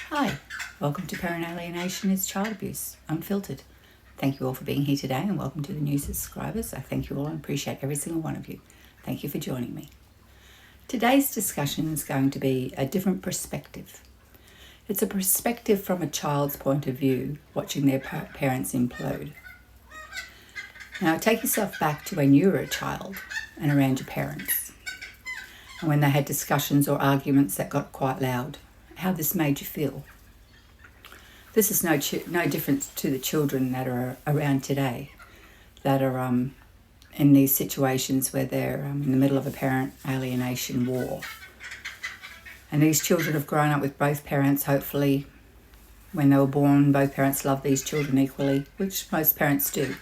Hi, welcome to Parent Alienation is Child Abuse Unfiltered. Thank you all for being here today and welcome to the new subscribers. I thank you all and appreciate every single one of you. Thank you for joining me. Today's discussion is going to be a different perspective. It's a perspective from a child's point of view, watching their parents implode. Now, take yourself back to when you were a child and around your parents, and when they had discussions or arguments that got quite loud, how this made you feel. This is no different to the children that are around today, that are in these situations where they're in the middle of a parent alienation war. And these children have grown up with both parents. Hopefully, when they were born, both parents love these children equally, which most parents do.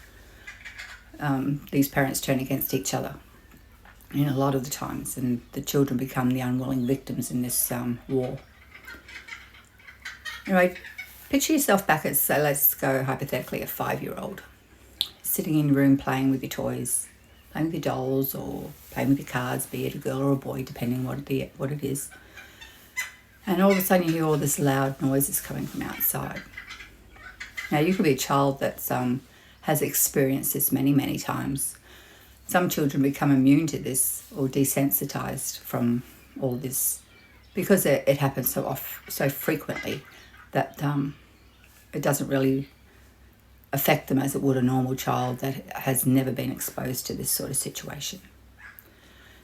These parents turn against each other in a lot of the times, and the children become the unwilling victims in this war. Anyway, picture yourself back as, so let's go hypothetically, a 5-year-old sitting in your room playing with your toys, playing with your dolls or playing with your cards, be it a girl or a boy, depending what it is. And all of a sudden you hear all this loud noises coming from outside. Now, you could be a child that has experienced this many, many times. Some children become immune to this or desensitized from all this because it happens so frequently that it doesn't really affect them as it would a normal child that has never been exposed to this sort of situation.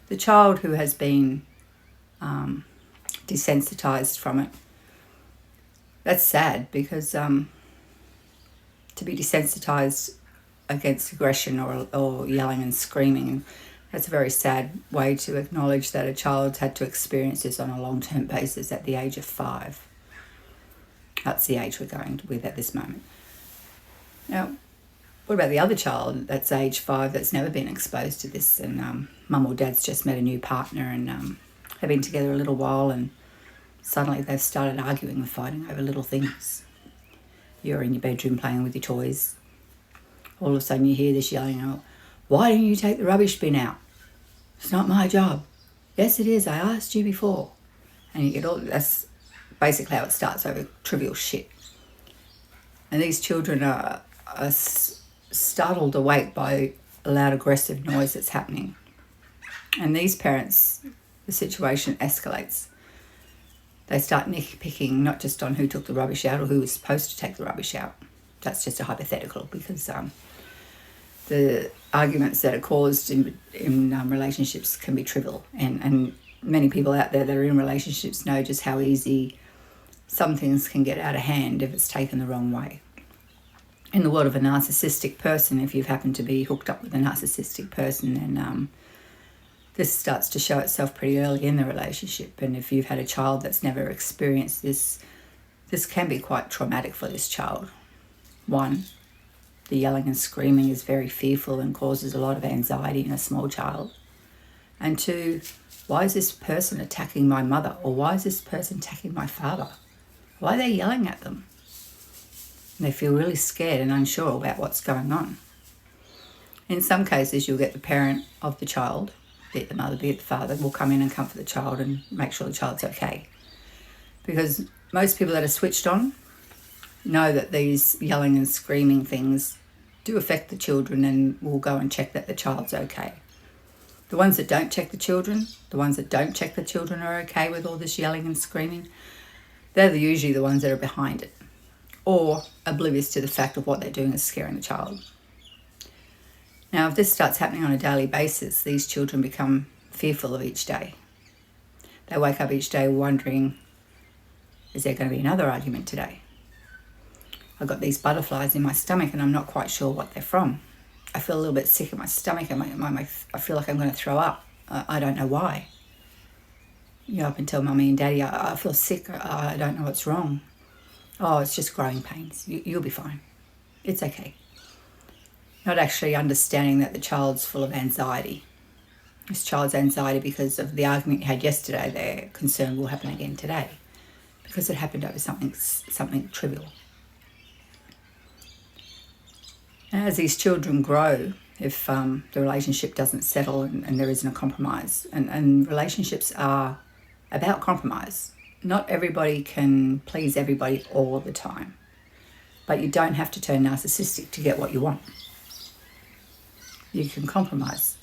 The child who has been desensitized from it, that's sad, because to be desensitized against aggression or yelling and screaming, that's a very sad way to acknowledge that a child had to experience this on a long-term basis at the age of 5. That's the age we're going with at this moment. Now, what about the other child that's age 5 that's never been exposed to this, and mum or dad's just met a new partner and have been together a little while, and suddenly they've started arguing and fighting over little things. You're in your bedroom playing with your toys. All of a sudden you hear this yelling out, "Why didn't you take the rubbish bin out? It's not my job." "Yes, it is. I asked you before." And you get all that's basically how it starts, over trivial shit. And these children are startled awake by a loud aggressive noise that's happening. And these parents, the situation escalates. They start nitpicking not just on who took the rubbish out or who was supposed to take the rubbish out. That's just a hypothetical, because the arguments that are caused in relationships can be trivial. And many people out there that are in relationships know just how easy some things can get out of hand if it's taken the wrong way. In the world of a narcissistic person, if you've happened to be hooked up with a narcissistic person, then this starts to show itself pretty early in the relationship. And if you've had a child that's never experienced this can be quite traumatic for this child. 1, the yelling and screaming is very fearful and causes a lot of anxiety in a small child. And 2, why is this person attacking my mother? Or why is this person attacking my father? Why are they yelling at them? And they feel really scared and unsure about what's going on. In some cases, you'll get the parent of the child, be it the mother, be it the father, will come in and comfort the child and make sure the child's okay. Because most people that are switched on know that these yelling and screaming things do affect the children and will go and check that the child's okay. The ones that don't check the children are okay with all this yelling and screaming, they're usually the ones that are behind it, or oblivious to the fact of what they're doing is scaring the child. Now, if this starts happening on a daily basis, these children become fearful of each day. They wake up each day wondering, is there going to be another argument today? I've got these butterflies in my stomach and I'm not quite sure what they're from. I feel a little bit sick in my stomach and I feel like I'm going to throw up. I don't know why. You up and tell mummy and daddy, I feel sick, I don't know what's wrong. "Oh, it's just growing pains. You'll be fine. It's okay." Not actually understanding that the child's full of anxiety. This child's anxiety because of the argument you had yesterday, they're concerned will happen again today, because it happened over something trivial. As these children grow, if the relationship doesn't settle and there isn't a compromise, and relationships are about compromise. not everybody can please everybody all the time. But you don't have to turn narcissistic to get what you want. You can compromise.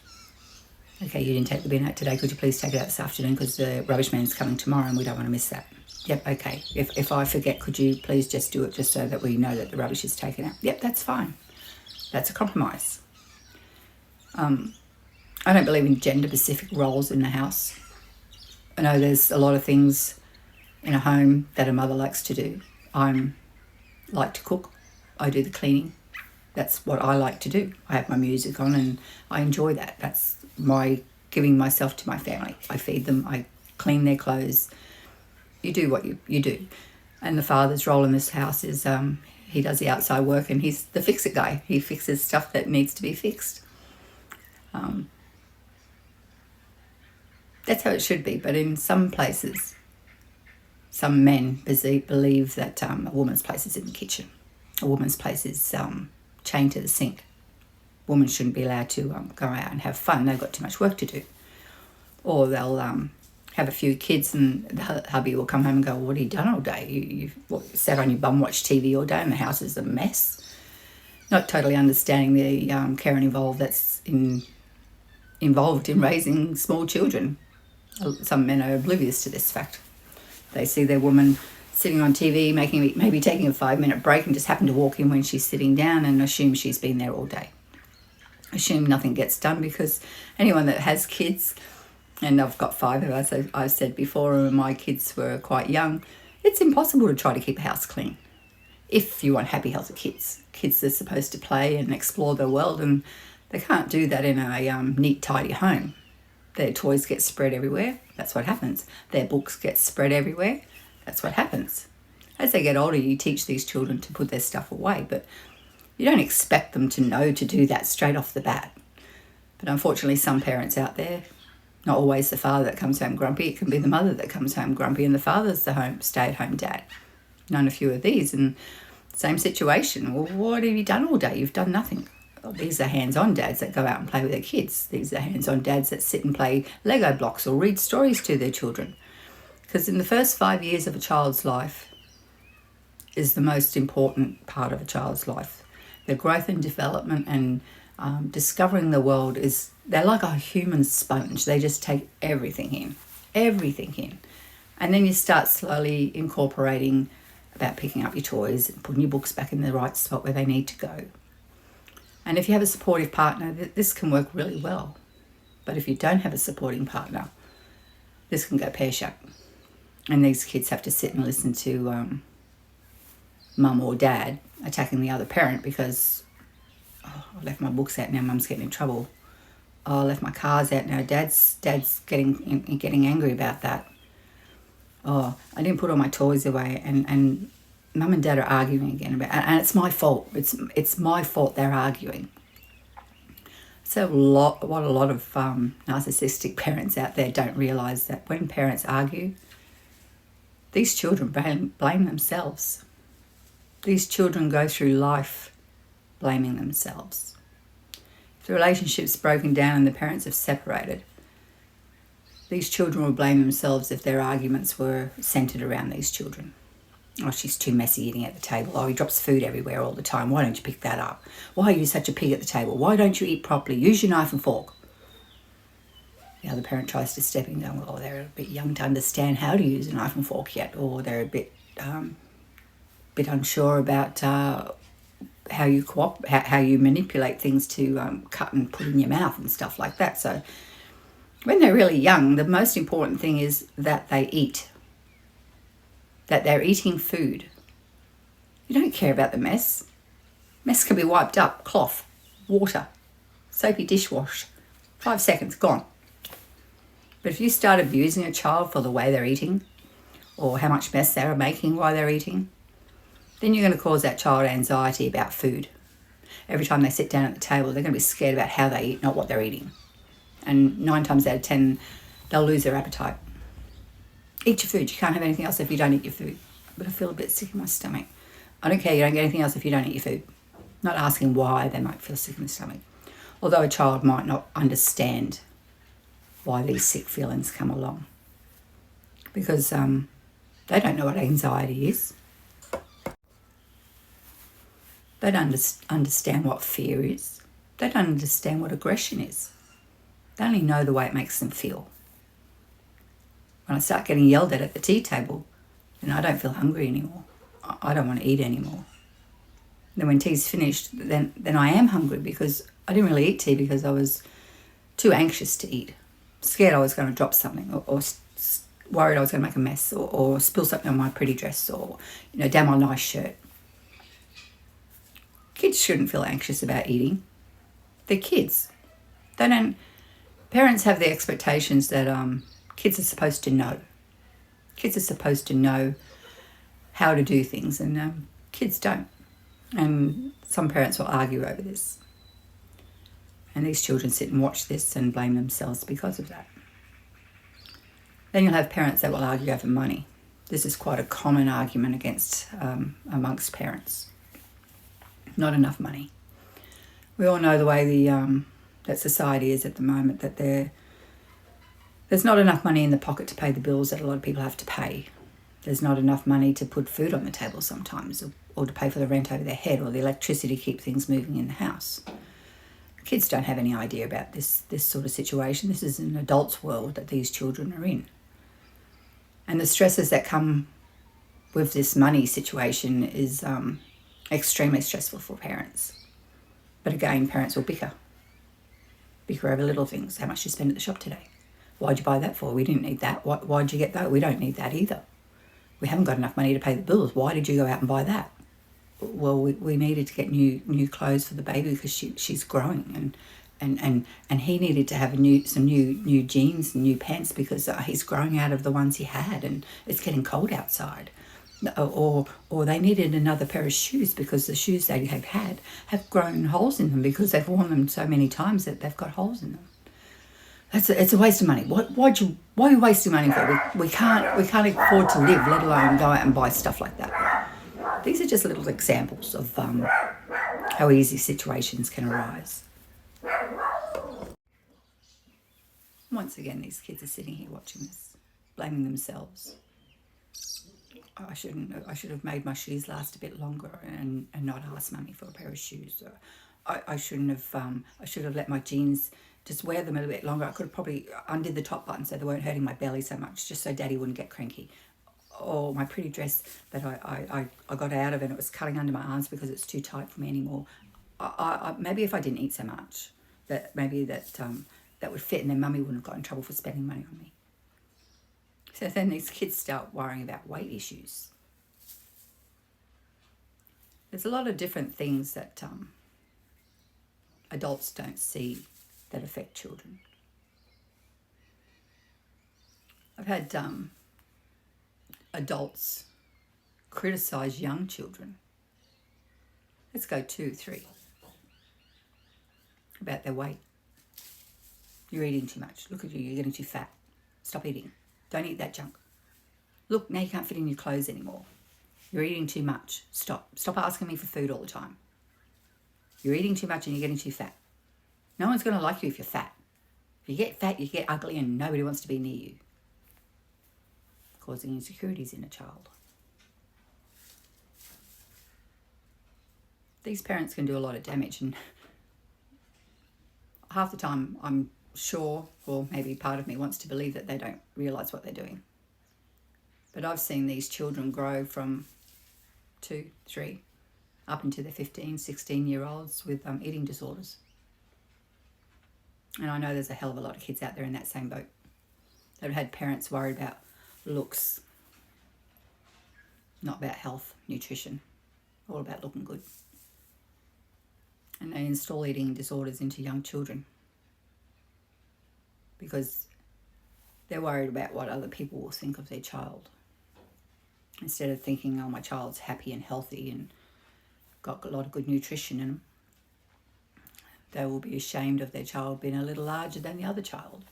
Okay, you didn't take the bin out today. Could you please take it out this afternoon because the rubbish man's coming tomorrow and we don't want to miss that. Yep, okay. If I forget, could you please just do it just so that we know that the rubbish is taken out? Yep, that's fine. That's a compromise. I don't believe in gender-specific roles in the house. I know there's a lot of things in a home that a mother likes to do. I like to cook. I do the cleaning. That's what I like to do. I have my music on and I enjoy that. That's my giving myself to my family. I feed them. I clean their clothes. You do what you do. And the father's role in this house is he does the outside work and he's the fix-it guy. He fixes stuff that needs to be fixed. That's how it should be. But in some places, some men believe that a woman's place is in the kitchen. A woman's place is chained to the sink. Women shouldn't be allowed to go out and have fun. They've got too much work to do. Or they'll have a few kids and the hubby will come home and go, what have you done all day? You've sat on your bum, watched TV all day and the house is a mess. Not totally understanding the care and involved that's involved in raising small children. Some men are oblivious to this fact. They see their woman sitting on TV, maybe taking a 5-minute break and just happen to walk in when she's sitting down and assume she's been there all day. Assume nothing gets done because anyone that has kids, and I've got 5 of us, I've said before, when my kids were quite young, it's impossible to try to keep a house clean. If you want happy, healthy kids. Kids are supposed to play and explore the world and they can't do that in a neat, tidy home. Their toys get spread everywhere. That's what happens. Their books get spread everywhere. That's what happens. As they get older, you teach these children to put their stuff away, but you don't expect them to know to do that straight off the bat. But unfortunately, some parents out there, not always the father that comes home grumpy, it can be the mother that comes home grumpy and the father's the stay-at-home dad. Known a few of these, and same situation. Well, what have you done all day? You've done nothing. Well, these are hands-on dads that go out and play with their kids. These are hands-on dads that sit and play Lego blocks or read stories to their children. Because in the first 5 years of a child's life is the most important part of a child's life. Their growth and development and discovering the world they're like a human sponge. They just take everything in. And then you start slowly incorporating about picking up your toys and putting your books back in the right spot where they need to go. And if you have a supportive partner, this can work really well. But if you don't have a supporting partner, this can go pear-shaped. And these kids have to sit and listen to mum or dad attacking the other parent because, I left my books out, now mum's getting in trouble. I left my cars out, now dad's getting angry about that. I didn't put all my toys away, and mum and dad are arguing again about it, and it's my fault. It's my fault they're arguing. So what a lot of narcissistic parents out there don't realise that when parents argue, these children blame themselves. These children go through life blaming themselves. If the relationship's broken down and the parents have separated, these children will blame themselves if their arguments were centred around these children. Oh, she's too messy eating at the table. Oh, he drops food everywhere all the time. Why don't you pick that up? Why are you such a pig at the table? Why don't you eat properly? Use your knife and fork. The other parent tries to step in and go, well, they're a bit young to understand how to use a knife and fork yet, or they're a bit unsure about how you manipulate things to cut and put in your mouth and stuff like that. So when they're really young, the most important thing is that they eat, that they're eating food. You don't care about the mess. Mess can be wiped up, cloth, water, soapy dishwash, 5 seconds, gone. But if you start abusing a child for the way they're eating or how much mess they're making while they're eating, then you're going to cause that child anxiety about food. Every time they sit down at the table, they're going to be scared about how they eat, not what they're eating. And 9 times out of 10, they'll lose their appetite. Eat your food. You can't have anything else if you don't eat your food. But I feel a bit sick in my stomach. I don't care. You don't get anything else if you don't eat your food. Not asking why they might feel sick in the stomach. Although a child might not understand why these sick feelings come along. Because They don't know what anxiety is. They don't understand what fear is. They don't understand what aggression is. They only know the way it makes them feel. When I start getting yelled at the tea table, then I don't feel hungry anymore. I don't want to eat anymore. Then when tea's finished, then I am hungry because I didn't really eat tea because I was too anxious to eat. Scared I was going to drop something or worried I was going to make a mess or spill something on my pretty dress or, down my nice shirt. Kids shouldn't feel anxious about eating. They're kids. Parents have the expectations that kids are supposed to know. Kids are supposed to know how to do things, and kids don't. And some parents will argue over this. And these children sit and watch this and blame themselves because of that. Then you'll have parents that will argue over money. This is quite a common argument amongst parents. Not enough money. We all know the way that society is at the moment, that there's not enough money in the pocket to pay the bills that a lot of people have to pay. There's not enough money to put food on the table sometimes, or to pay for the rent over their head, or the electricity to keep things moving in the house. Kids don't have any idea about this sort of situation. This is an adult's world that these children are in. And the stresses that come with this money situation is extremely stressful for parents. But again, parents will bicker over little things. How much you spend at the shop today? Why'd you buy that for? We didn't need that. Why'd you get that? We don't need that either. We haven't got enough money to pay the bills. Why did you go out and buy that? Well, we needed to get new clothes for the baby because she's growing, and he needed to have some new jeans and new pants because he's growing out of the ones he had, and it's getting cold outside. Or they needed another pair of shoes because the shoes they had have grown holes in them because they've worn them so many times that they've got holes in them. It's a waste of money. Why are you wasting money for? We can't afford to live, let alone go out and buy stuff like that. These are just little examples of how easy situations can arise. Once again, these kids are sitting here watching this, blaming themselves. I should have made my shoes last a bit longer and not asked Mummy for a pair of shoes. I should have let my jeans just wear them a little bit longer. I could have probably undid the top button so they weren't hurting my belly so much, just so Daddy wouldn't get cranky. Or my pretty dress that I got out of and it was cutting under my arms because it's too tight for me anymore. Maybe if I didn't eat so much, that would fit, and then Mummy wouldn't have got in trouble for spending money on me. So then these kids start worrying about weight issues. There's a lot of different things that adults don't see that affect children. I've had adults criticise young children. Let's go 2, 3. About their weight. You're eating too much. Look at you, you're getting too fat. Stop eating. Don't eat that junk. Look, now you can't fit in your clothes anymore. You're eating too much. Stop asking me for food all the time. You're eating too much and you're getting too fat. No one's going to like you if you're fat. If you get fat, you get ugly and nobody wants to be near you. Causing insecurities in a child. These parents can do a lot of damage, and half the time I'm sure, or maybe part of me wants to believe that they don't realise what they're doing. But I've seen these children grow from 2, 3, up into their 15, 16-year-olds with eating disorders. And I know there's a hell of a lot of kids out there in that same boat that have had parents worried about looks, not about health, nutrition, all about looking good. And they install eating disorders into young children because they're worried about what other people will think of their child. Instead of thinking, oh, my child's happy and healthy and got a lot of good nutrition in them, they will be ashamed of their child being a little larger than the other child.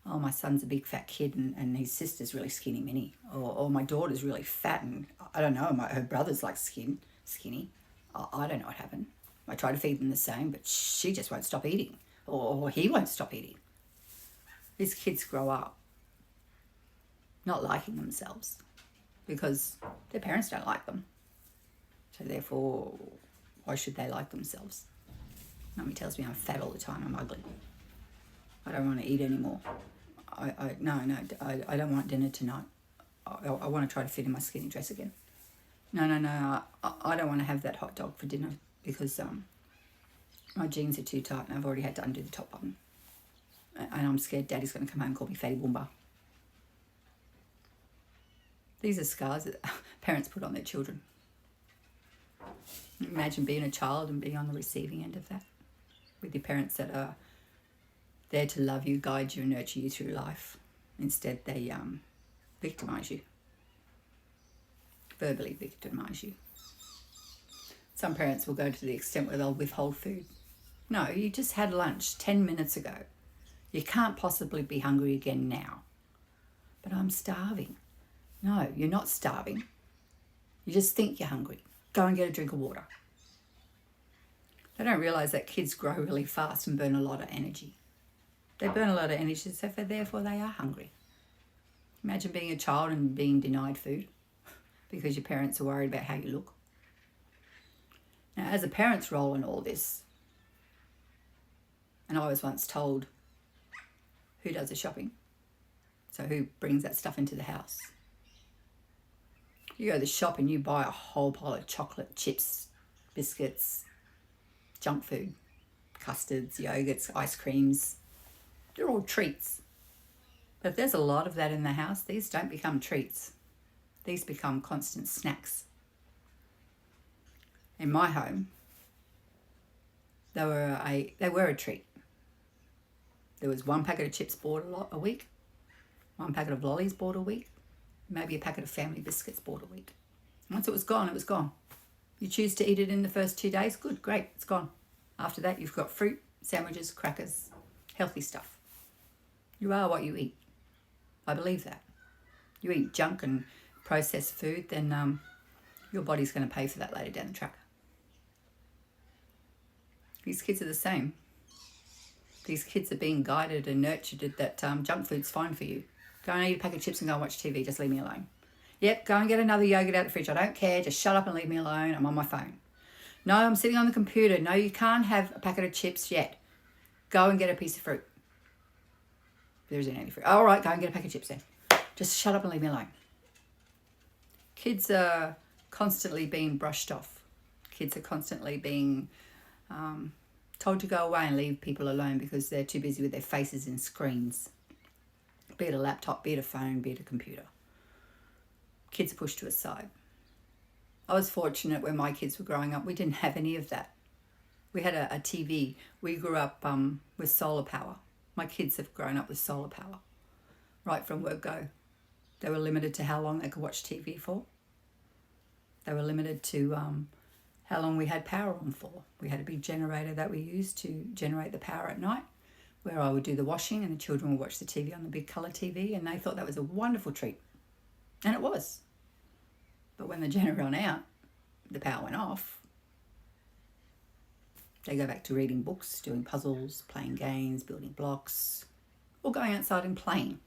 Oh, my son's a big fat kid and his sister's really skinny mini. Or my daughter's really fat and I don't know, her brother's like skinny. I don't know what happened. I try to feed them the same, but she just won't stop eating. Or he won't stop eating. These kids grow up not liking themselves. because their parents don't like them. So therefore, why should they like themselves? Mummy tells me I'm fat all the time, I'm ugly. I don't want to eat anymore. I don't want dinner tonight. I want to try to fit in my skinny dress again. No, I don't want to have that hot dog for dinner because my jeans are too tight and I've already had to undo the top button. And I'm scared Daddy's going to come home and call me Fatty Boomba. These are scars that parents put on their children. Imagine being a child and being on the receiving end of that, with your parents that are there to love you, guide you, and nurture you through life. Instead, they victimise you, verbally victimise you. Some parents will go to the extent where they'll withhold food. No, you just had lunch 10 minutes ago. You can't possibly be hungry again now. But I'm starving. No, you're not starving. You just think you're hungry. Go and get a drink of water. They don't realise that kids grow really fast and burn a lot of energy. They burn a lot of energy, so therefore they are hungry. Imagine being a child and being denied food because your parents are worried about how you look. Now, as a parent's role in all this, and I was once told, who does the shopping? So who brings that stuff into the house? You go to the shop and you buy a whole pile of chocolate, chips, biscuits, junk food, custards, yogurts, ice creams. They're all treats. But if there's a lot of that in the house, these don't become treats. These become constant snacks. In my home, they were a treat. There was one packet of chips bought a week, one packet of lollies bought a week, maybe a packet of family biscuits bought a week. Once it was gone, it was gone. You choose to eat it in the first 2 days, good, great, it's gone. After that, you've got fruit, sandwiches, crackers, healthy stuff. You are what you eat. I believe that. You eat junk and processed food, then your body's going to pay for that later down the track. These kids are the same. These kids are being guided and nurtured that junk food's fine for you. Go and eat a pack of chips and go and watch TV. Just leave me alone. Yep, go and get another yogurt out of the fridge. I don't care. Just shut up and leave me alone. I'm on my phone. No, I'm sitting on the computer. No, you can't have a packet of chips yet. Go and get a piece of fruit. There isn't any fruit. All right, go and get a pack of chips then. Just shut up and leave me alone. Kids are constantly being brushed off. Kids are constantly being told to go away and leave people alone because they're too busy with their faces in screens. Be it a laptop, be it a phone, be it a computer. Kids are pushed to a side. I was fortunate when my kids were growing up. We didn't have any of that. We had a TV. We grew up with solar power. My kids have grown up with solar power. Right from word go. They were limited to how long they could watch TV for. They were limited to how long we had power on for. We had a big generator that we used to generate the power at night, where I would do the washing and the children would watch the TV on the big colour TV, and they thought that was a wonderful treat. And it was. But when the generator ran out, the power went off. They go back to reading books, doing puzzles, playing games, building blocks, or going outside and playing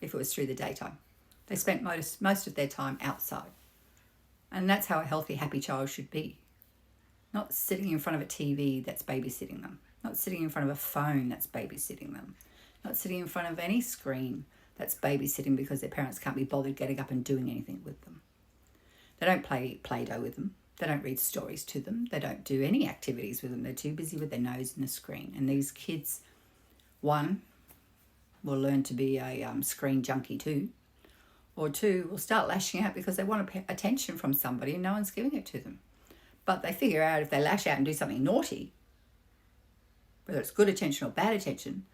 if it was through the daytime. They spent most of their time outside. And that's how a healthy, happy child should be. Not sitting in front of a TV that's babysitting them. Not sitting in front of a phone that's babysitting them. Not sitting in front of any screen that's babysitting because their parents can't be bothered getting up and doing anything with them. They don't play Play-Doh with them. They don't read stories to them. They don't do any activities with them. They're too busy with their nose in the screen. And these kids, one, will learn to be a screen junkie too. Or two, will start lashing out because they want attention from somebody and no one's giving it to them. But they figure out if they lash out and do something naughty, whether it's good attention or bad attention,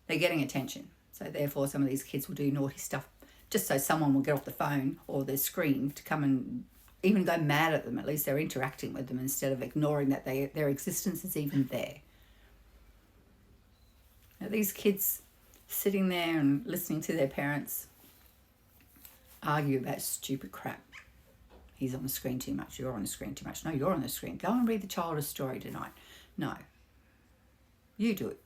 they're getting attention. So therefore some of these kids will do naughty stuff just so someone will get off the phone or their screen to come and even go mad at them. At least they're interacting with them instead of ignoring that their existence is even there. Now, these kids sitting there and listening to their parents argue about stupid crap. He's on the screen too much. You're on the screen too much. No, you're on the screen. Go and read the child a story tonight. No. You do it.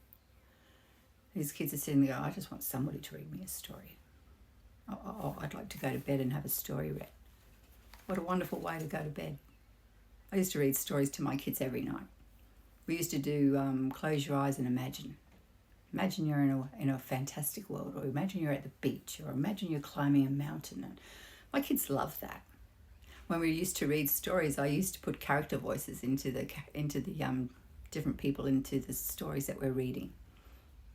These kids are sitting there going, I just want somebody to read me a story. Oh, I'd like to go to bed and have a story read. What a wonderful way to go to bed. I used to read stories to my kids every night. We used to do close your eyes and imagine. Imagine you're in a fantastic world, or imagine you're at the beach, or imagine you're climbing a mountain. And my kids love that. When we used to read stories, I used to put character voices into the different people into the stories that we're reading.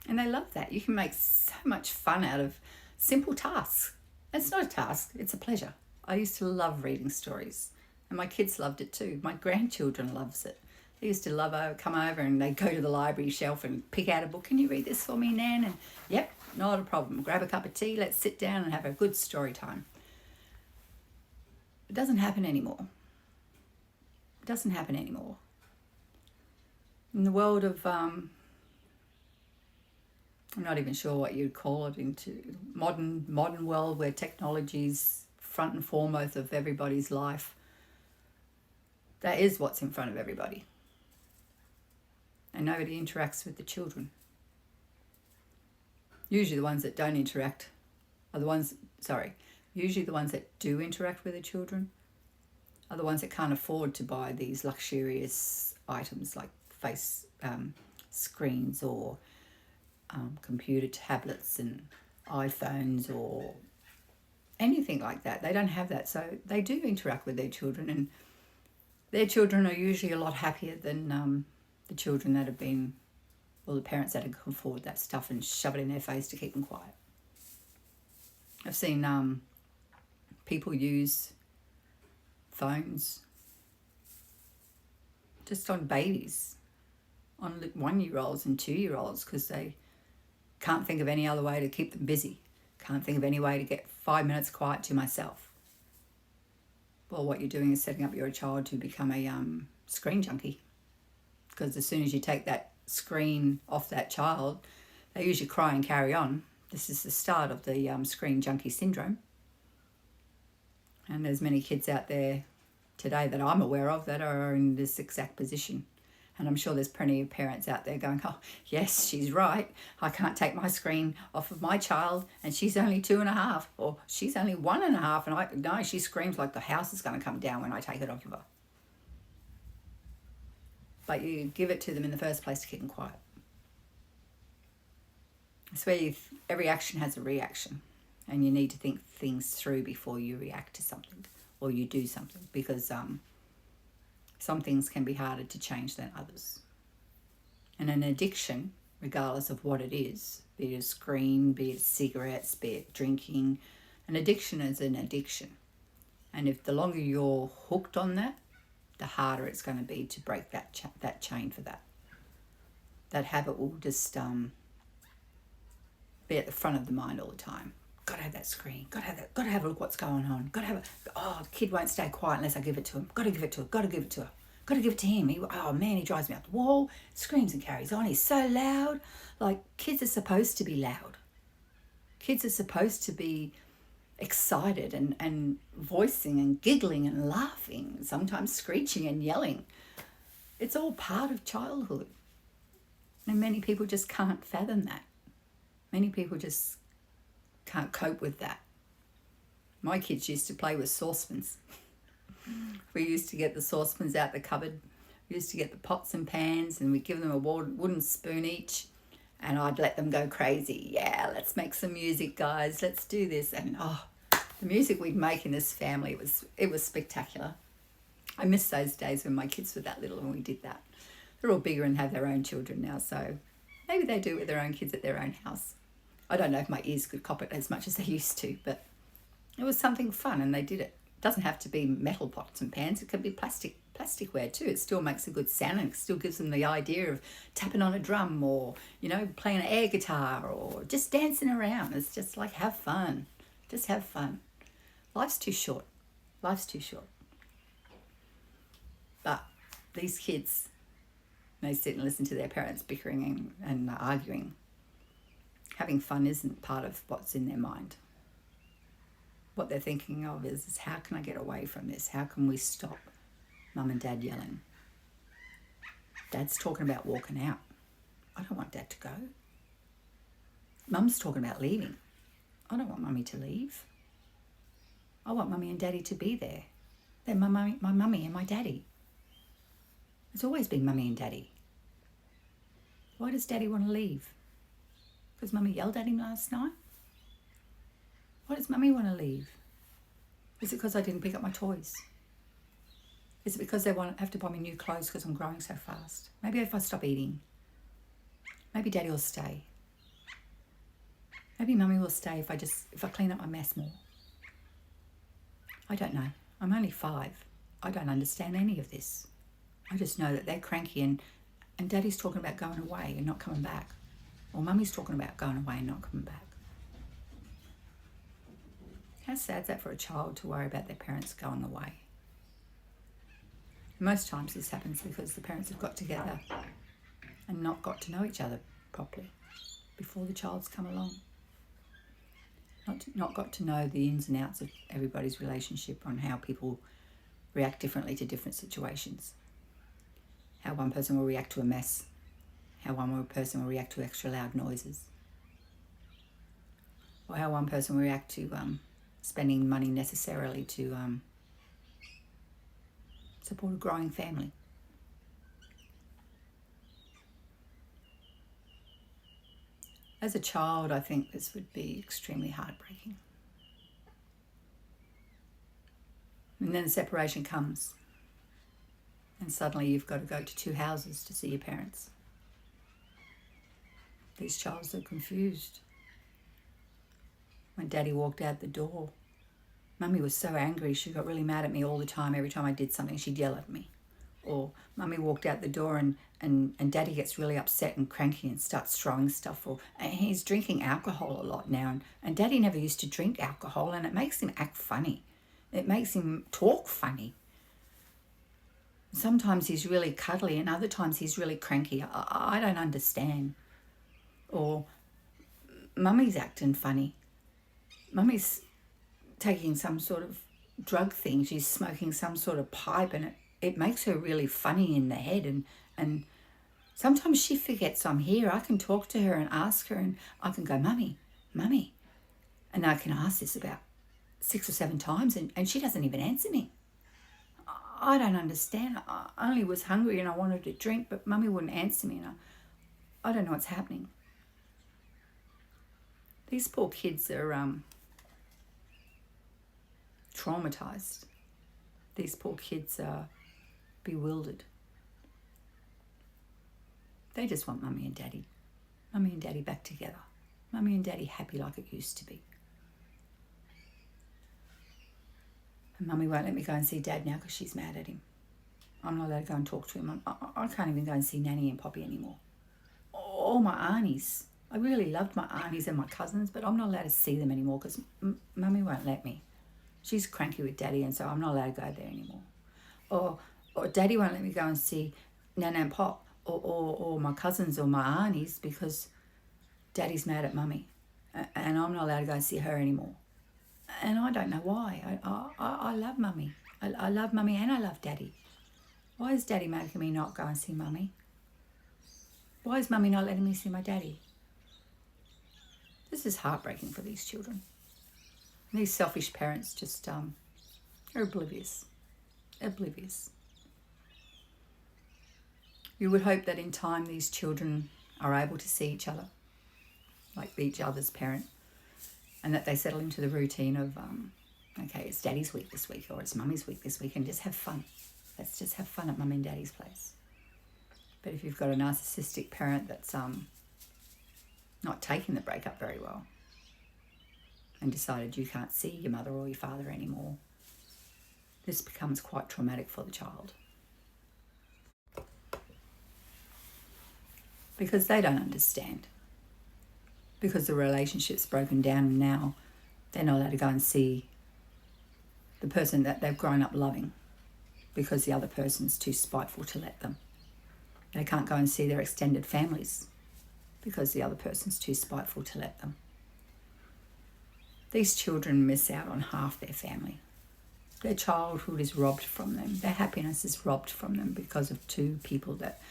And they love that. You can make so much fun out of simple tasks. It's not a task, it's a pleasure. I used to love reading stories. And my kids loved it too. My grandchildren loves it. They used to come over and they'd go to the library shelf and pick out a book. Can you read this for me, Nan? And yep, not a problem. Grab a cup of tea, let's sit down and have a good story time. It doesn't happen anymore. It doesn't happen anymore. In the world of, I'm not even sure what you'd call it, into modern world where technology's front and foremost of everybody's life, that is what's in front of everybody. And nobody interacts with the children. Usually the ones that don't interact are the ones, usually the ones that do interact with the children are the ones that can't afford to buy these luxurious items like face screens or computer tablets and iPhones or anything like that. They don't have that, so they do interact with their children, and their children are usually a lot happier than the children that have been, or the parents that can afford that stuff and shove it in their face to keep them quiet. I've seen people use phones just on babies, on 1-year-olds and 2-year-olds, because they can't think of any other way to keep them busy. Can't think of any way to get 5 minutes quiet to myself. Well, what you're doing is setting up your child to become a screen junkie. Because as soon as you take that screen off that child, they usually cry and carry on. This is the start of the screen junkie syndrome. And there's many kids out there today that I'm aware of that are in this exact position. And I'm sure there's plenty of parents out there going, oh, yes, she's right. I can't take my screen off of my child and she's only 2.5, or she's only 1.5. And no, she screams like the house is going to come down when I take it off of her. But you give it to them in the first place to keep them quiet. It's where every action has a reaction, and you need to think things through before you react to something or you do something, because some things can be harder to change than others. And an addiction, regardless of what it is, be it a screen, be it cigarettes, be it drinking, an addiction is an addiction. And if the longer you're hooked on that, the harder it's going to be to break that chain for that. That habit will just be at the front of the mind all the time. Got to have that screen. Got to have that. Got to have a look what's going on. Got to have the kid won't stay quiet unless I give it to him. Got to give it to her. Got to give it to her. Got to give it to him. He drives me up the wall. Screams and carries on. He's so loud. Like, kids are supposed to be loud. Kids are supposed to be excited and voicing and giggling and laughing, sometimes screeching and yelling. It's all part of childhood. And many people just can't fathom that. Many people just can't cope with that. My kids used to play with saucepans. We used to get the saucepans out the cupboard. We used to get the pots and pans, and we'd give them a wooden spoon each, and I'd let them go crazy. Yeah, let's make some music, guys. Let's do this. And the music we'd make in this family, it was spectacular. I miss those days when my kids were that little and we did that. They're all bigger and have their own children now, so maybe they do it with their own kids at their own house. I don't know if my ears could cop it as much as they used to, but it was something fun and they did it. It doesn't have to be metal pots and pans. It can be plasticware too. It still makes a good sound and it still gives them the idea of tapping on a drum or, playing an air guitar or just dancing around. It's just like, have fun. Just have fun. Life's too short. Life's too short. But these kids, they sit and listen to their parents bickering and arguing. Having fun isn't part of what's in their mind. What they're thinking of is how can I get away from this? How can we stop Mum and Dad yelling? Dad's talking about walking out. I don't want Dad to go. Mum's talking about leaving. I don't want Mummy to leave. I want Mummy and Daddy to be there. They're my mummy and my daddy. It's always been mummy and daddy. Why does daddy want to leave? Because mummy yelled at him last night? Why does mummy want to leave? Is it because I didn't pick up my toys? Is it because they have to buy me new clothes because I'm growing so fast? Maybe if I stop eating. Maybe daddy will stay. Maybe mummy will stay if I clean up my mess more. I don't know. I'm only 5. I don't understand any of this. I just know that they're cranky and daddy's talking about going away and not coming back. Or mummy's talking about going away and not coming back. How sad is that for a child to worry about their parents going away? Most times this happens because the parents have got together and not got to know each other properly before the child's come along. Not got to know the ins and outs of everybody's relationship, on how people react differently to different situations. How one person will react to a mess. How one person will react to extra loud noises. Or how one person will react to spending money necessarily to support a growing family. As a child, I think this would be extremely heartbreaking. And then the separation comes. And suddenly you've got to go to 2 houses to see your parents. These children are confused. When daddy walked out the door, mummy was so angry, she got really mad at me all the time. Every time I did something, she'd yell at me. Or mummy walked out the door and daddy gets really upset and cranky and starts throwing stuff. And he's drinking alcohol a lot now. And daddy never used to drink alcohol, and it makes him act funny. It makes him talk funny. Sometimes he's really cuddly and other times he's really cranky. I don't understand. Or mummy's acting funny. Mummy's taking some sort of drug thing. She's smoking some sort of pipe, and it makes her really funny in the head. And sometimes she forgets I'm here. I can talk to her and ask her, and I can go, mummy. And I can ask this about 6 or 7 times, and she doesn't even answer me. I don't understand. I only was hungry and I wanted to drink, but mummy wouldn't answer me, and I don't know what's happening. These poor kids are traumatized. These poor kids are bewildered. They just want mummy and daddy back together. Mummy and daddy happy like it used to be. And mummy won't let me go and see dad now because she's mad at him. I'm not allowed to go and talk to him. I can't even go and see Nanny and Poppy anymore. All my aunties. I really loved my aunties and my cousins, but I'm not allowed to see them anymore because mummy won't let me. She's cranky with daddy, and so I'm not allowed to go there anymore. Or daddy won't let me go and see Nana and Pop or my cousins or my aunties because daddy's mad at mummy, and I'm not allowed to go and see her anymore. And I don't know why. I love mummy. I love mummy and I love daddy. Why is daddy making me not go and see mummy? Why is mummy not letting me see my daddy? This is heartbreaking for these children. And these selfish parents just are oblivious. You would hope that in time these children are able to see each other, like each other's parent, and that they settle into the routine of, okay, it's daddy's week this week or it's mummy's week this week, and just have fun. Let's just have fun at mummy and daddy's place. But if you've got a narcissistic parent that's not taking the breakup very well and decided you can't see your mother or your father anymore, this becomes quite traumatic for the child. Because they don't understand. Because the relationship's broken down and now they're not allowed to go and see the person that they've grown up loving because the other person's too spiteful to let them. They can't go and see their extended families because the other person's too spiteful to let them. These children miss out on half their family. Their childhood is robbed from them. Their happiness is robbed from them because of 2 people that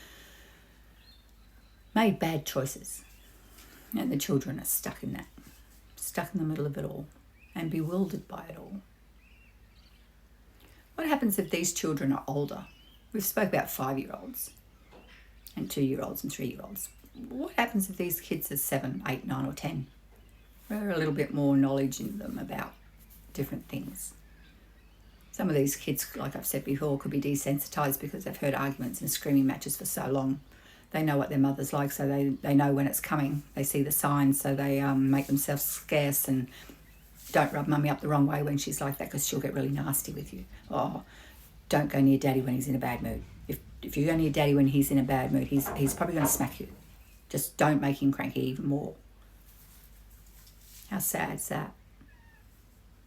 made bad choices. And the children are stuck in the middle of it all and bewildered by it all. What happens if these children are older? We've spoke about 5-year-olds and 2-year-olds and 3-year-olds. What happens if these kids are 7, 8, 9 or 10? We're a little bit more knowledge in them about different things. Some of these kids, like I've said before, could be desensitized because they've heard arguments and screaming matches for so long. They know what their mother's like, so they know when it's coming. They see the signs, so they make themselves scarce and don't rub mummy up the wrong way when she's like that, because she'll get really nasty with you. Oh, don't go near daddy when he's in a bad mood. If you go near daddy when he's in a bad mood, he's probably going to smack you. Just don't make him cranky even more. How sad is that?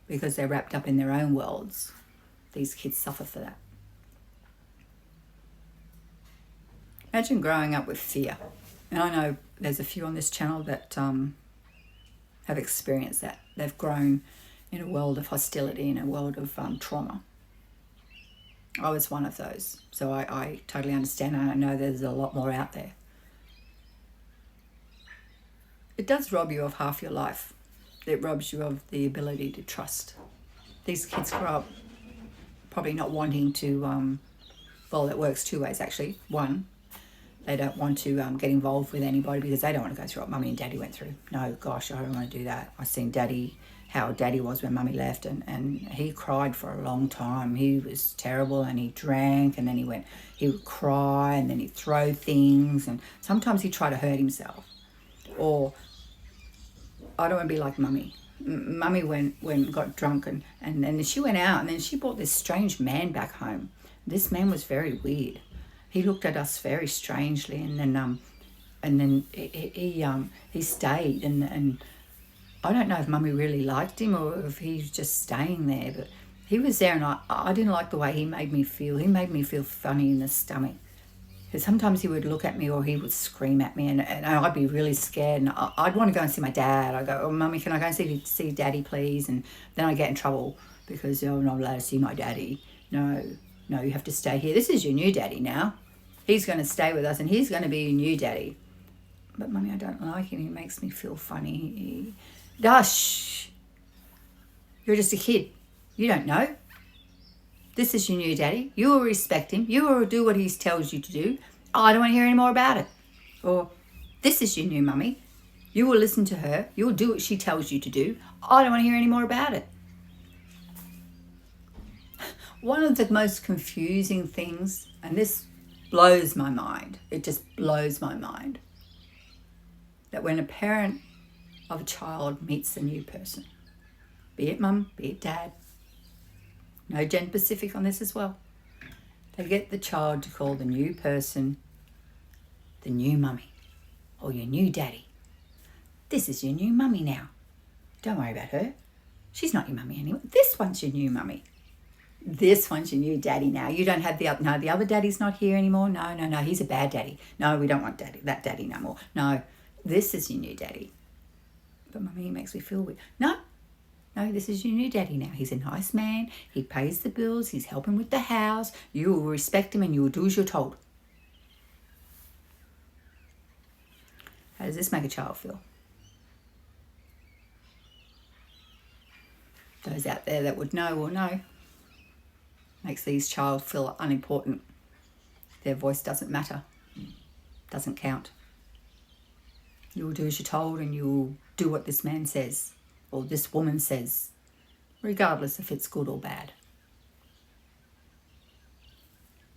Because they're wrapped up in their own worlds. These kids suffer for that. Imagine growing up with fear. And I know there's a few on this channel that have experienced that. They've grown in a world of hostility, in a world of trauma. I was one of those. So I totally understand, and I know there's a lot more out there. It does rob you of half your life. It robs you of the ability to trust. These kids grow up probably not wanting to, well, it works two ways actually. One, they don't want to get involved with anybody because they don't want to go through what mummy and daddy went through. No, gosh, I don't want to do that. I've seen how daddy was when mummy left, and he cried for a long time. He was terrible, and he drank, and then he would cry, and then he'd throw things, and sometimes he'd try to hurt himself. Or, I don't want to be like mummy. Mummy got drunk, and then she went out, and then she brought this strange man back home. This man was very weird. He looked at us very strangely, and then he stayed, and I don't know if mummy really liked him or if he was just staying there, but he was there, and I didn't like the way he made me feel. He made me feel funny in the stomach. Because sometimes he would look at me or he would scream at me, and I'd be really scared, and I'd want to go and see my dad. I'd go, oh, mummy, can I go and see daddy, please? And then I'd get in trouble because I'm not allowed to see my daddy. No, you have to stay here. This is your new daddy now. He's going to stay with us, and he's going to be your new daddy. But mummy, I don't like him. He makes me feel funny. Dush. You're just a kid. You don't know. This is your new daddy. You will respect him. You will do what he tells you to do. Oh, I don't want to hear any more about it. Or, this is your new mummy. You will listen to her. You will do what she tells you to do. Oh, I don't want to hear any more about it. One of the most confusing things, and this blows my mind. It just blows my mind. That when a parent of a child meets a new person, be it mum, be it dad, no gender specific on this as well, they get the child to call the new person the new mummy or your new daddy. This is your new mummy now. Don't worry about her. She's not your mummy anymore. This one's your new mummy. This one's your new daddy now. You don't have the other daddy's not here anymore. No, he's a bad daddy. No, we don't want that daddy no more. No, this is your new daddy. But mummy, he makes me feel weird. No, this is your new daddy now. He's a nice man. He pays the bills. He's helping with the house. You will respect him and you will do as you're told. How does this make a child feel? Those out there that would know will know. Makes these child feel unimportant. Their voice doesn't matter. Doesn't count. You will do as you're told, and you will do what this man says or this woman says, regardless if it's good or bad.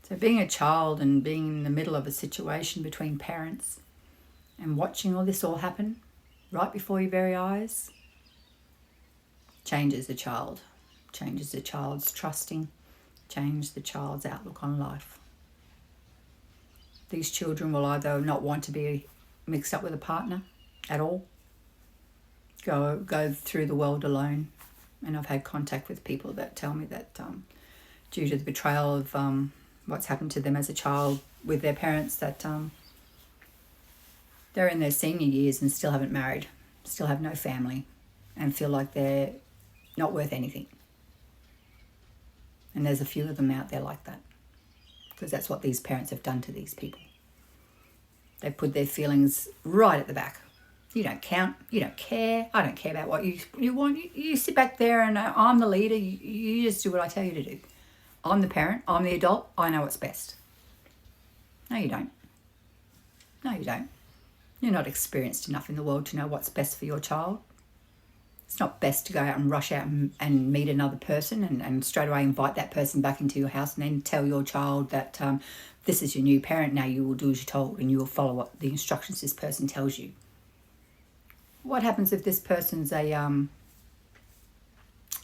So being a child and being in the middle of a situation between parents and watching all this all happen right before your very eyes changes the child, changes the child's trusting, change the child's outlook on life. These children will either not want to be mixed up with a partner at all, go through the world alone. And I've had contact with people that tell me that due to the betrayal of what's happened to them as a child with their parents, that they're in their senior years and still haven't married, still have no family, and feel like they're not worth anything. And there's a few of them out there like that, because that's what these parents have done to these people. They've put their feelings right at the back. You don't count. You don't care. I don't care about what you want. You sit back there and I'm the leader. You just do what I tell you to do. I'm the parent, I'm the adult, I know what's best. No, you don't. No, you don't. You're not experienced enough in the world to know what's best for your child. It's not best to go out and rush out and meet another person and straight away invite that person back into your house and then tell your child that this is your new parent, now you will do as you're told and you will follow what the instructions this person tells you. What happens if this person's a,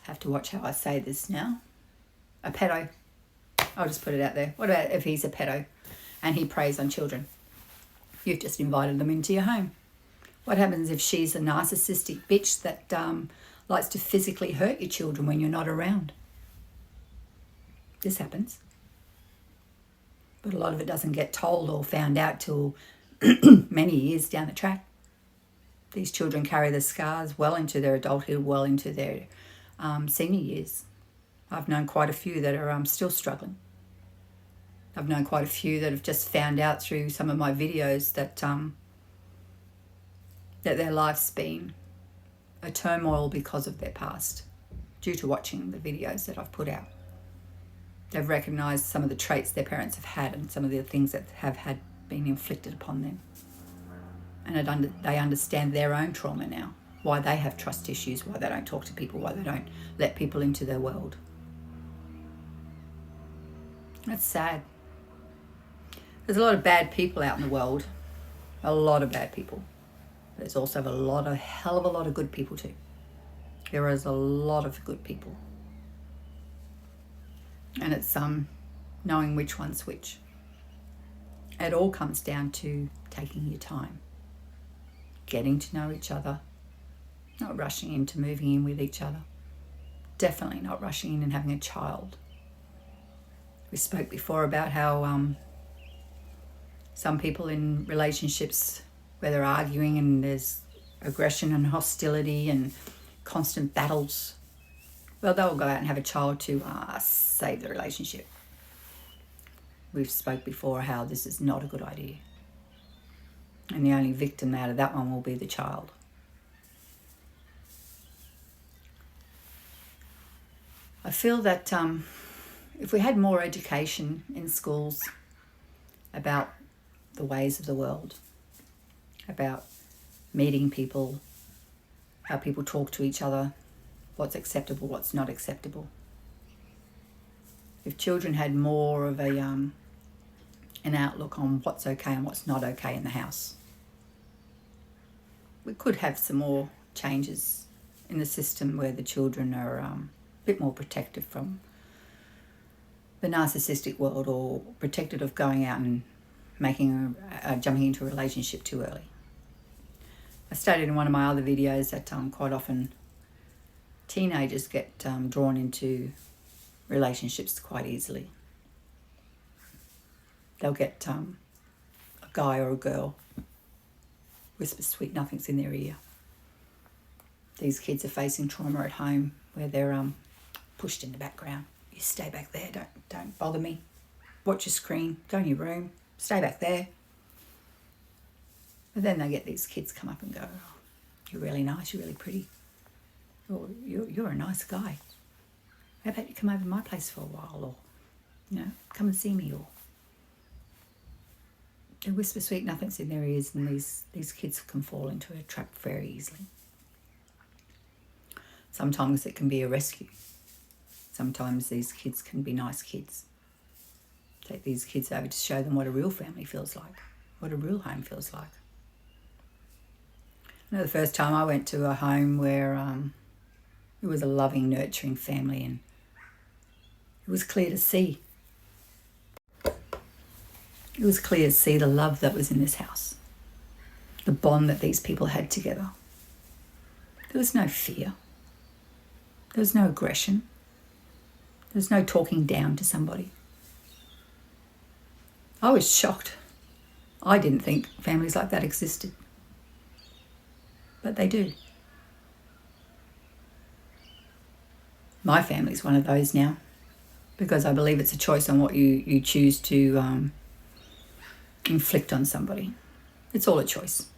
have to watch how I say this now, a pedo? I'll just put it out there. What about if he's a pedo and he preys on children? You've just invited them into your home. What happens if she's a narcissistic bitch that likes to physically hurt your children when you're not around? This happens. But a lot of it doesn't get told or found out till many years down the track. These children carry the scars well into their adulthood, well into their senior years. I've known quite a few that are still struggling. I've known quite a few that have just found out through some of my videos that that their life's been a turmoil because of their past, due to watching the videos that I've put out. They've recognised some of the traits their parents have had and some of the things that have had been inflicted upon them. And they understand their own trauma now, why they have trust issues, why they don't talk to people, why they don't let people into their world. That's sad. There's a lot of bad people out in the world, a lot of bad people. There's also a hell of a lot of good people too. There is a lot of good people. And it's knowing which one's which. It all comes down to taking your time, getting to know each other, not rushing into moving in with each other, definitely not rushing in and having a child. We spoke before about how some people in relationships where they're arguing and there's aggression and hostility and constant battles, well, they'll go out and have a child to save the relationship. We've spoke before how this is not a good idea. And the only victim out of that one will be the child. I feel that if we had more education in schools about the ways of the world, about meeting people, how people talk to each other, what's acceptable, what's not acceptable. If children had more of an outlook on what's okay and what's not okay in the house, we could have some more changes in the system where the children are a bit more protected from the narcissistic world or protected of going out and jumping into a relationship too early. I stated in one of my other videos that quite often teenagers get drawn into relationships quite easily. They'll get a guy or a girl whisper sweet nothings in their ear. These kids are facing trauma at home where they're pushed in the background. You stay back there, don't bother me. Watch your screen, go in your room, stay back there. But then they get these kids come up and go, oh, you're really nice, you're really pretty. Or you're a nice guy. How about you come over to my place for a while, or come and see me, or they whisper sweet nothings in their ears, and these kids can fall into a trap very easily. Sometimes it can be a rescue. Sometimes these kids can be nice kids. Take these kids over to show them what a real family feels like, what a real home feels like. I know the first time I went to a home where it was a loving, nurturing family, and it was clear to see. It was clear to see the love that was in this house, the bond that these people had together. There was no fear. There was no aggression. There was no talking down to somebody. I was shocked. I didn't think families like that existed. But they do. My family's one of those now, because I believe it's a choice on what you choose to inflict on somebody. It's all a choice.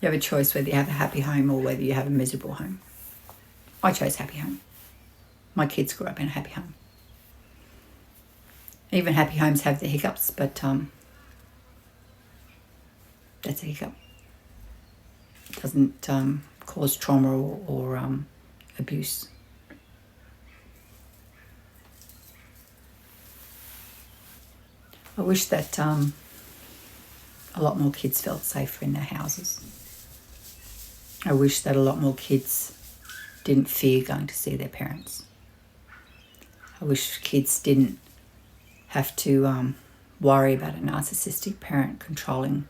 You have a choice whether you have a happy home or whether you have a miserable home. I chose happy home. My kids grew up in a happy home. Even happy homes have their hiccups, but that's a hiccup. It doesn't cause trauma or abuse. I wish that a lot more kids felt safer in their houses. I wish that a lot more kids didn't fear going to see their parents. I wish kids didn't have to worry about a narcissistic parent controlling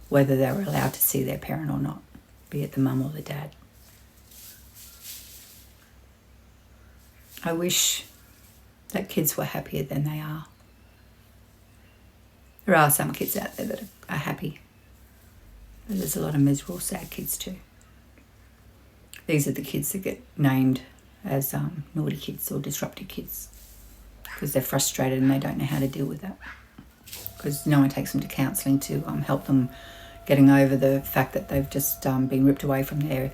whether they were allowed to see their parent or not, be it the mum or the dad. I wish that kids were happier than they are. There are some kids out there that are happy, but there's a lot of miserable, sad kids too. These are the kids that get named as naughty kids or disruptive kids because they're frustrated and they don't know how to deal with that, because no one takes them to counselling to help them getting over the fact that they've just been ripped away from their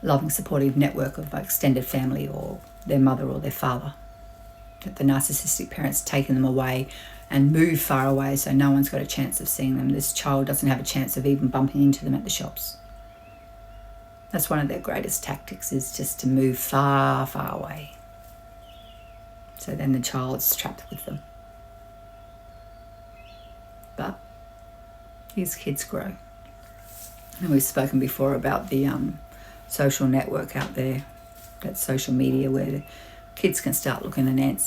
loving, supportive network of extended family or their mother or their father, that the narcissistic parents taken them away and moved far away so no one's got a chance of seeing them. This child doesn't have a chance of even bumping into them at the shops. That's one of their greatest tactics, is just to move far, far away. So then the child's trapped with them. But these kids grow. And we've spoken before about the social network out there, that social media where the kids can start looking and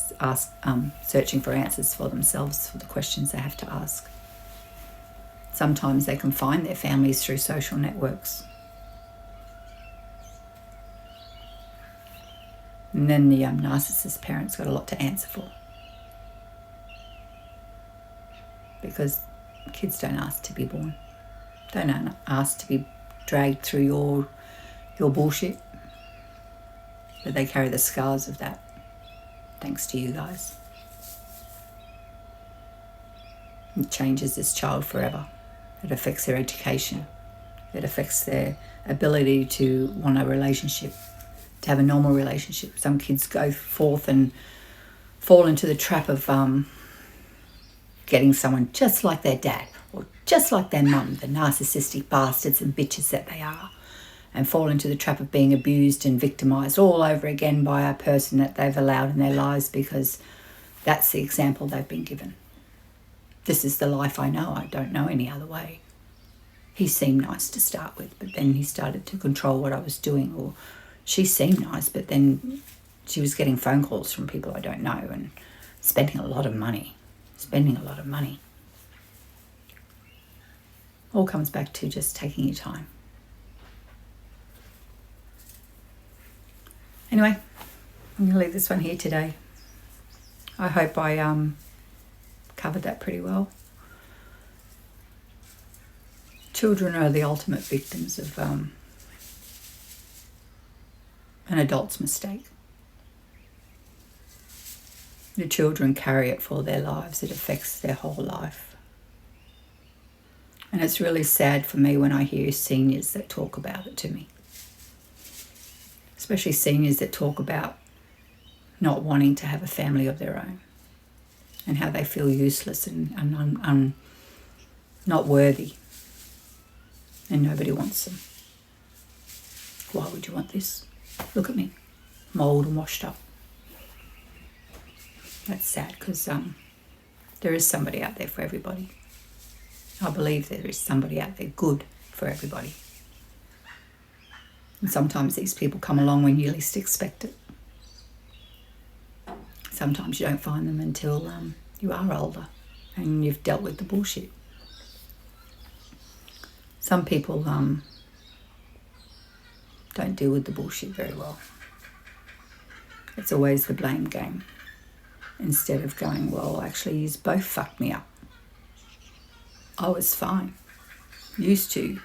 searching for answers for themselves for the questions they have to ask. Sometimes they can find their families through social networks. And then the narcissist parents got a lot to answer for, because kids don't ask to be born, don't ask to be dragged through your bullshit, but they carry the scars of that, thanks to you guys. It changes this child forever. It affects their education. It affects their ability to want a relationship, to have a normal relationship. Some kids go forth and fall into the trap of getting someone just like their dad or just like their mum, the narcissistic bastards and bitches that they are, and fall into the trap of being abused and victimised all over again by a person that they've allowed in their lives because that's the example they've been given. This is the life I know. I don't know any other way. He seemed nice to start with, but then he started to control what I was doing, or she seemed nice, but then she was getting phone calls from people I don't know and spending a lot of money. All comes back to just taking your time. Anyway, I'm going to leave this one here today. I hope I covered that pretty well. Children are the ultimate victims of an adult's mistake. The children carry it for their lives. It affects their whole life. And it's really sad for me when I hear seniors that talk about it to me. Especially seniors that talk about not wanting to have a family of their own and how they feel useless and not worthy, and nobody wants them. Why would you want this? Look at me, I'm old and washed up. That's sad, because there is somebody out there for everybody. I believe there is somebody out there good for everybody. And sometimes these people come along when you least expect it. Sometimes you don't find them until you are older and you've dealt with the bullshit. Some people don't deal with the bullshit very well. It's always the blame game, instead of going, well, actually, you both fucked me up. I was fine. Used to.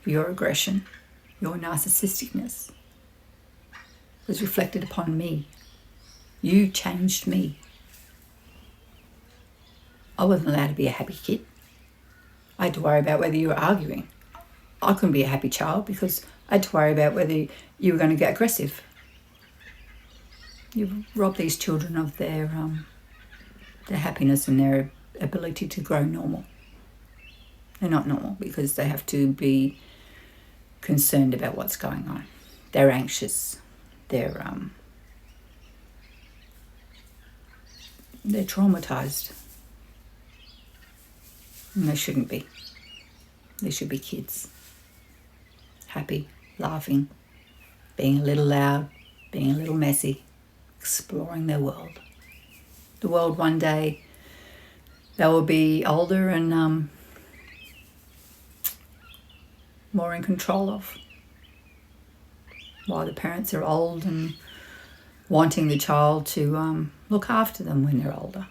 Your aggression, your narcissisticness was reflected upon me. You changed me. I wasn't allowed to be a happy kid. I had to worry about whether you were arguing. I couldn't be a happy child because I had to worry about whether you were going to get aggressive. You've robbed these children of their happiness and their ability to grow normal. They're not normal because they have to be concerned about what's going on. They're anxious. They're traumatized. And they shouldn't be. They should be kids. Happy, laughing, being a little loud, being a little messy, exploring their world. The world one day they will be older and more in control of. While the parents are old and wanting the child to look after them when they're older.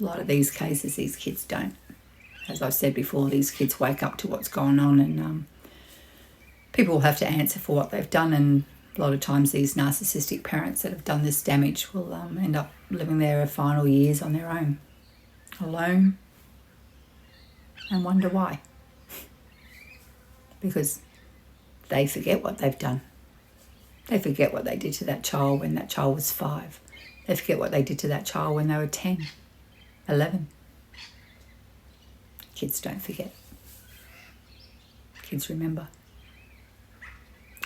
A lot of these cases, these kids don't. As I've said before, these kids wake up to what's going on and people will have to answer for what they've done, and a lot of times these narcissistic parents that have done this damage will end up living their final years on their own, alone, and wonder why. Because they forget what they've done. They forget what they did to that child when that child was 5. They forget what they did to that child when they were 10, 11. Kids don't forget. Kids remember.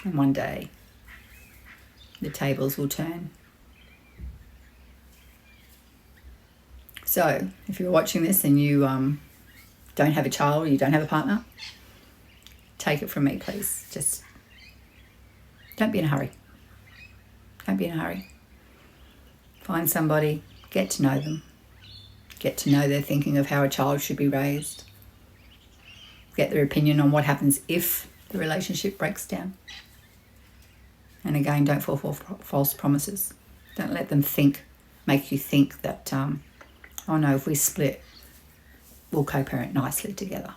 And one day, the tables will turn. So, if you're watching this and you don't have a child or you don't have a partner, take it from me, please. Just don't be in a hurry. Don't be in a hurry. Find somebody, get to know them. Get to know their thinking of how a child should be raised. Get their opinion on what happens if the relationship breaks down. And again, don't fall for false promises. Don't let them make you think that, oh no, if we split, we'll co-parent nicely together.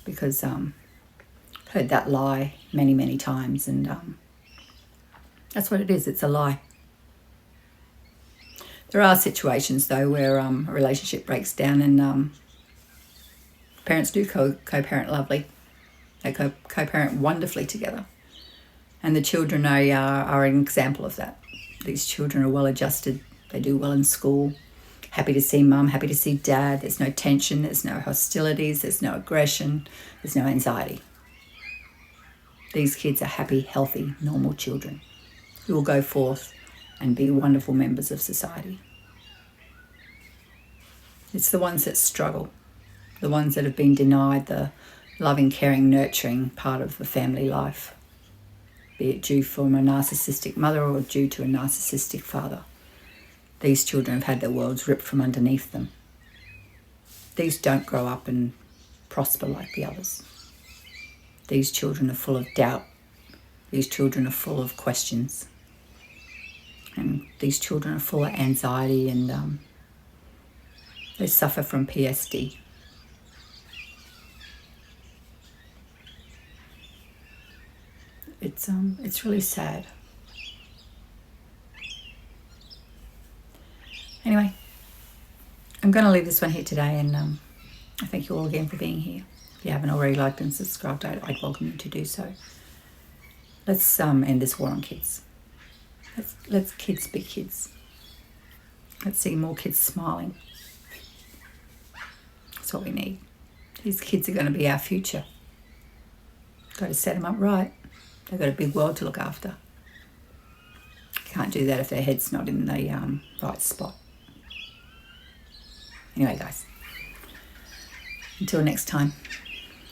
Because I've heard that lie many, many times, and that's what it is. It's a lie. There are situations, though, where a relationship breaks down and parents do co-parent lovely. They co-parent wonderfully together. And the children are an example of that. These children are well adjusted. They do well in school. Happy to see mum, happy to see dad. There's no tension, there's no hostilities, there's no aggression, there's no anxiety. These kids are happy, healthy, normal children who will go forth and be wonderful members of society. It's the ones that struggle, the ones that have been denied the loving, caring, nurturing part of the family life, be it due from a narcissistic mother or due to a narcissistic father. These children have had their worlds ripped from underneath them. These don't grow up and prosper like the others. These children are full of doubt. These children are full of questions. And these children are full of anxiety and they suffer from PSD. It's really sad. Anyway, I'm going to leave this one here today, and I thank you all again for being here. If you haven't already liked and subscribed, I'd welcome you to do so. Let's end this war on kids. Let's kids be kids. Let's see more kids smiling. That's what we need. These kids are going to be our future. Got to set them up right. They've got a big world to look after. Can't do that if their head's not in the right spot. Anyway, guys, until next time,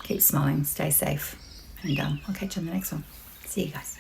keep smiling, stay safe, and I'll catch you on the next one. See you guys.